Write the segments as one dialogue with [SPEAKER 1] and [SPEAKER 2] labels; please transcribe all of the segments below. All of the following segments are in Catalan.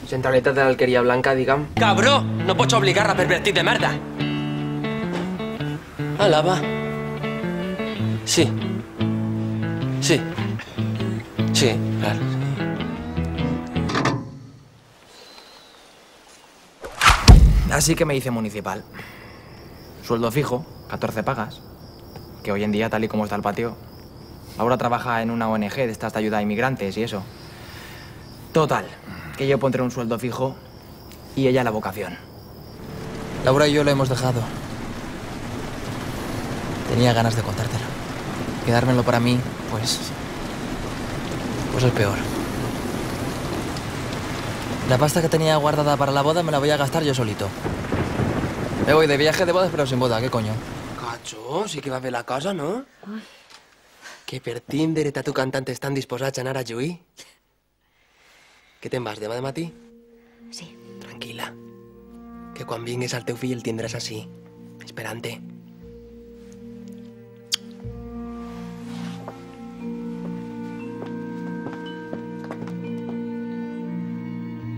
[SPEAKER 1] Centralitat de l'Alqueria Blanca, digue'm.
[SPEAKER 2] Cabró! No pots obligar-la, pervertit de merda! Ala, va. Sí. Sí. Sí, clar.
[SPEAKER 3] Así que me hice municipal. Sueldo fijo, 14 pagas. Que hoy en día, tal y como está el patio, Laura trabaja en una ONG de estas de ayuda a inmigrantes y eso. Total, que yo pondré un sueldo fijo y ella la vocación.
[SPEAKER 4] Laura y yo lo hemos dejado. Tenía ganas de contártelo. Quedármelo para mí, pues es peor. La pasta que tenía guardada para la boda me la voy a gastar yo solito. Me voy de viaje de bodas però sin boda, què coño?
[SPEAKER 1] Cacho, sí que va bé la cosa, no? Que per Tinder i tu cantant estan disposats a anar a lluir. Que te'n vas demà de matí?
[SPEAKER 5] Sí.
[SPEAKER 1] Tranquil·la. Que quan vinguis al teu fill el tindràs així, esperant-te.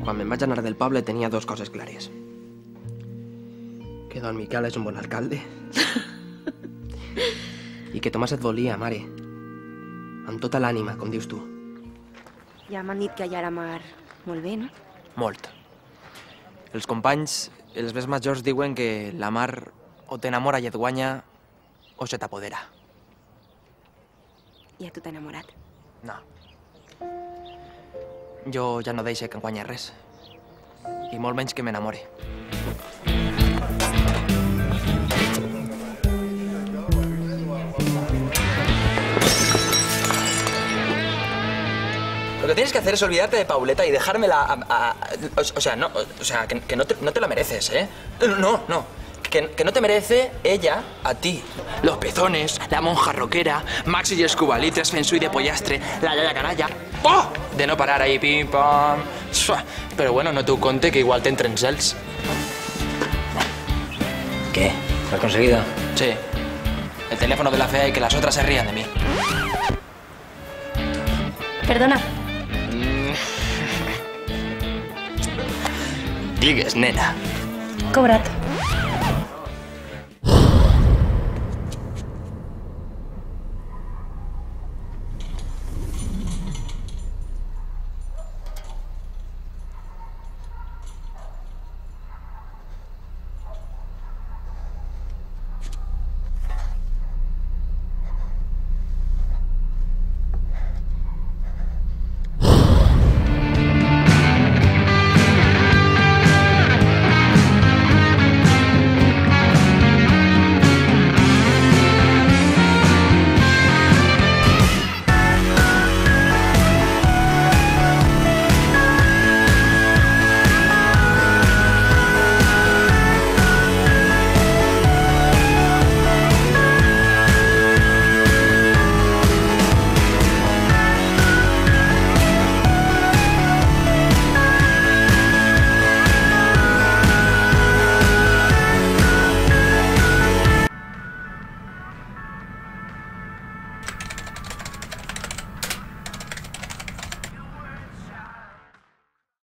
[SPEAKER 1] Quan me'n vaig anar del poble tenia dues coses clares. Que don Miquel és un bon alcalde. I que Tomàs et volia, mare. Amb tota l'ànima, com dius tu.
[SPEAKER 5] Ja m'han dit que allà a la mar molt bé, no?
[SPEAKER 3] Molt. Els companys, els més majors, diuen que la mar o t'enamora i et guanya o se t'apodera.
[SPEAKER 5] I a tu t'ha enamorat?
[SPEAKER 3] No. Jo ja no deixo que em guanyi res. I molt menys que m'enamore.
[SPEAKER 4] Lo que tienes que hacer es olvidarte de Pauleta y dejármela que no te la mereces, ¿eh? No. Que no te merece ella a ti.
[SPEAKER 2] Los pezones, la monja roquera, Maxi y Escubalitres, Feng Shui de pollastre, la yaya canalla. ¡Oh! De no parar ahí, pim, pam. Pero bueno, no te conte que igual te entren cels.
[SPEAKER 4] ¿Qué? ¿Lo has conseguido?
[SPEAKER 2] Sí. El teléfono de la fea y que las otras se rían de mí.
[SPEAKER 5] Perdona.
[SPEAKER 2] Digues, nena.
[SPEAKER 5] Cobra't.